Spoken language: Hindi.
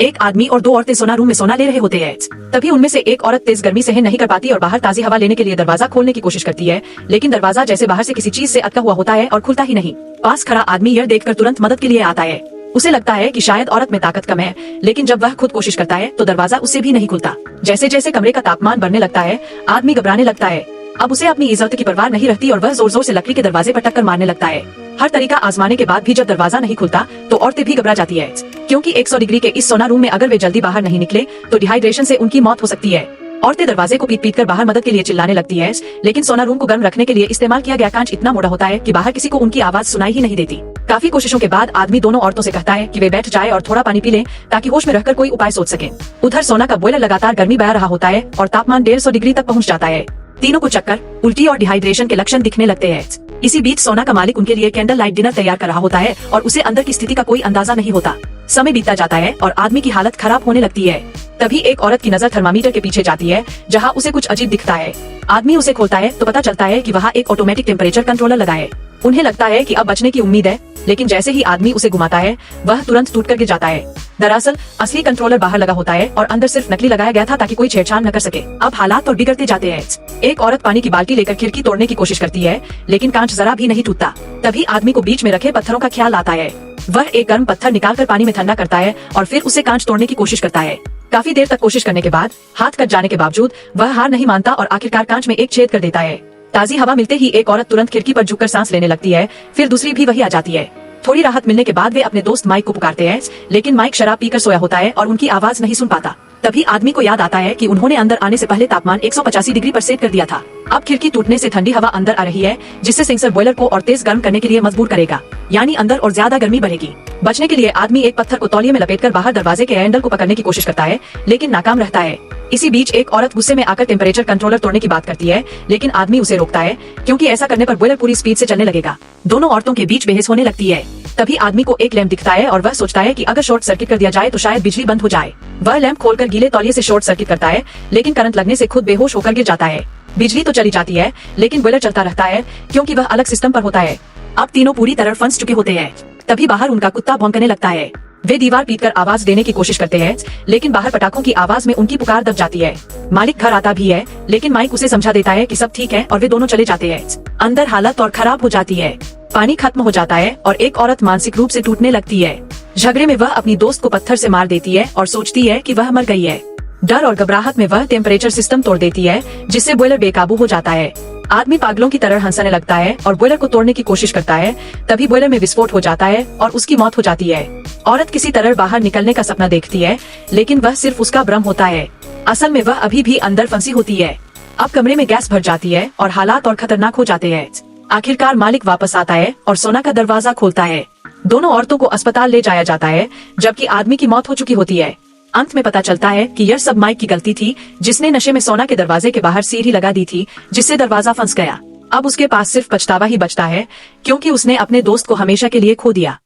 एक आदमी और दो औरतें सोना रूम में सोना ले रहे होते हैं। तभी उनमें से एक औरत तेज गर्मी सहन नहीं कर पाती और बाहर ताजी हवा लेने के लिए दरवाजा खोलने की कोशिश करती है, लेकिन दरवाजा जैसे बाहर से किसी चीज से अटका हुआ होता है और खुलता ही नहीं। पास खड़ा आदमी यह देखकर तुरंत मदद के लिए आता है। उसे लगता है कि शायद औरत में ताकत कम है, लेकिन जब वह खुद कोशिश करता है तो दरवाजा उससे भी नहीं खुलता। जैसे जैसे कमरे का तापमान बढ़ने लगता है, आदमी घबराने लगता है। अब उसे अपनी इज्जत की परवाह नहीं रहती और वह जोर जोर से लकड़ी के दरवाजे पर टक्कर मारने लगता है। हर तरीका आजमाने के बाद भी जब दरवाजा नहीं खुलता तो औरतें भी घबरा जाती है, क्योंकि 100 डिग्री के इस सोना रूम में अगर वे जल्दी बाहर नहीं निकले तो डिहाइड्रेशन से उनकी मौत हो सकती है। औरतें दरवाजे को पीट पीट कर बाहर मदद के लिए चिल्लाने लगती है, लेकिन सोना रूम को गर्म रखने के लिए इस्तेमाल किया गया कांच इतना मोटा होता है कि बाहर किसी को उनकी आवाज सुनाई ही नहीं देती। काफी कोशिशों के बाद आदमी दोनों औरतों से कहता है कि वे बैठ जाए और थोड़ा पानी पी लें ताकि होश में रहकर कोई उपाय सोच सके। उधर सोना का बॉयलर लगातार गर्मी बहा रहा होता है और तापमान 150 डिग्री तक पहुँच जाता है। तीनों को चक्कर, उल्टी और डिहाइड्रेशन के लक्षण दिखने लगते हैं। इसी बीच सोना का मालिक उनके लिए कैंडल लाइट डिनर तैयार कर रहा होता है और उसे अंदर की स्थिति का कोई अंदाजा नहीं होता। समय बीतता जाता है और आदमी की हालत खराब होने लगती है। तभी एक औरत की नजर थर्मामीटर के पीछे जाती है, जहां उसे कुछ अजीब दिखता है। आदमी उसे खोलता है तो पता चलता है कि वहाँ एक ऑटोमेटिक टेम्परेचर कंट्रोलर लगा है। उन्हें लगता है कि अब बचने की उम्मीद है, लेकिन जैसे ही आदमी उसे घुमाता है वह तुरंत टूट कर गिर जाता है। दरअसल असली कंट्रोलर बाहर लगा होता है और अंदर सिर्फ नकली लगाया गया था ताकि कोई छेड़छाड़ न कर सके। अब हालात तो बिगड़ते जाते हैं। एक औरत पानी की बाल्टी लेकर खिड़की तोड़ने की कोशिश करती है, लेकिन कांच जरा भी नहीं टूटता। तभी आदमी को बीच में रखे पत्थरों का ख्याल आता है। वह एक गर्म पत्थर निकालकर पानी में ठंडा करता है और फिर उसे कांच तोड़ने की कोशिश करता है। काफी देर तक कोशिश करने के बाद हाथ कट जाने के बावजूद वह हार नहीं मानता और आखिरकार कांच में एक छेद कर देता है। ताजी हवा मिलते ही एक औरत तुरंत खिड़की पर झुककर सांस लेने लगती है, फिर दूसरी भी वही आ जाती है। थोड़ी राहत मिलने के बाद वे अपने दोस्त माइक को पुकारते हैं, लेकिन माइक शराब पीकर सोया होता है और उनकी आवाज नहीं सुन पाता। तभी आदमी को याद आता है कि उन्होंने अंदर आने से पहले तापमान 185 डिग्री पर सेट कर दिया था। अब खिड़की टूटने से ठंडी हवा अंदर आ रही है, जिससे सेंसर बॉयलर को और तेज गर्म करने के लिए मजबूर करेगा, यानी अंदर और ज्यादा गर्मी बढ़ेगी। बचने के लिए आदमी एक पत्थर को तौलिए में लपेटकर बाहर दरवाजे के हैंडल को पकड़ने की कोशिश करता है, लेकिन नाकाम रहता है। इसी बीच एक औरत गुस्से में आकर टेम्परेचर कंट्रोलर तोड़ने की बात करती है, लेकिन आदमी उसे रोकता है, क्योंकि ऐसा करने पर बॉयलर पूरी स्पीड से चलने लगेगा। दोनों औरतों के बीच बहस होने लगती है। तभी आदमी को एक लैंप दिखता है और वह सोचता है कि अगर शॉर्ट सर्किट कर दिया जाए तो शायद बिजली बंद हो जाए। वह लैंप खोलकर गीले तौलिए से शॉर्ट सर्किट करता है, लेकिन करंट लगने से खुद बेहोश होकर गिर जाता है। बिजली तो चली जाती है, लेकिन बॉयलर चलता रहता है, क्योंकि वह अलग सिस्टम पर होता है। अब तीनों पूरी तरह फंस चुके होते हैं। तभी बाहर उनका कुत्ता भौंकने लगता है। वे दीवार पीटकर आवाज देने की कोशिश करते हैं, लेकिन बाहर पटाखों की आवाज में उनकी पुकार दब जाती है। मालिक घर आता भी है, लेकिन माइक उसे समझा देता है कि सब ठीक है और वे दोनों चले जाते हैं। अंदर हालत और खराब हो जाती है। पानी खत्म हो जाता है और एक औरत मानसिक रूप से टूटने लगती है। झगड़े में वह अपनी दोस्त को पत्थर से मार देती है और सोचती है कि वह मर गई है। डर और घबराहट में वह टेम्परेचर सिस्टम तोड़ देती है, जिससे बॉयलर बेकाबू हो जाता है। आदमी पागलों की तरह हंसने लगता है और बॉयलर को तोड़ने की कोशिश करता है। तभी बॉयलर में विस्फोट हो जाता है और उसकी मौत हो जाती है। औरत किसी तरह बाहर निकलने का सपना देखती है, लेकिन वह सिर्फ उसका भ्रम होता है। असल में वह अभी भी अंदर फंसी होती है। अब कमरे में गैस भर जाती है और हालात और खतरनाक हो जाते हैं। आखिरकार मालिक वापस आता है और सोना का दरवाजा खोलता है। दोनों औरतों को अस्पताल ले जाया जाता है, जबकि आदमी की मौत हो चुकी होती है। अंत में पता चलता है कि यह सब माइक की गलती थी, जिसने नशे में सोना के दरवाजे के बाहर सीढ़ी लगा दी थी, जिससे दरवाजा फंस गया। अब उसके पास सिर्फ पछतावा ही बचता है, क्योंकि उसने अपने दोस्त को हमेशा के लिए खो दिया।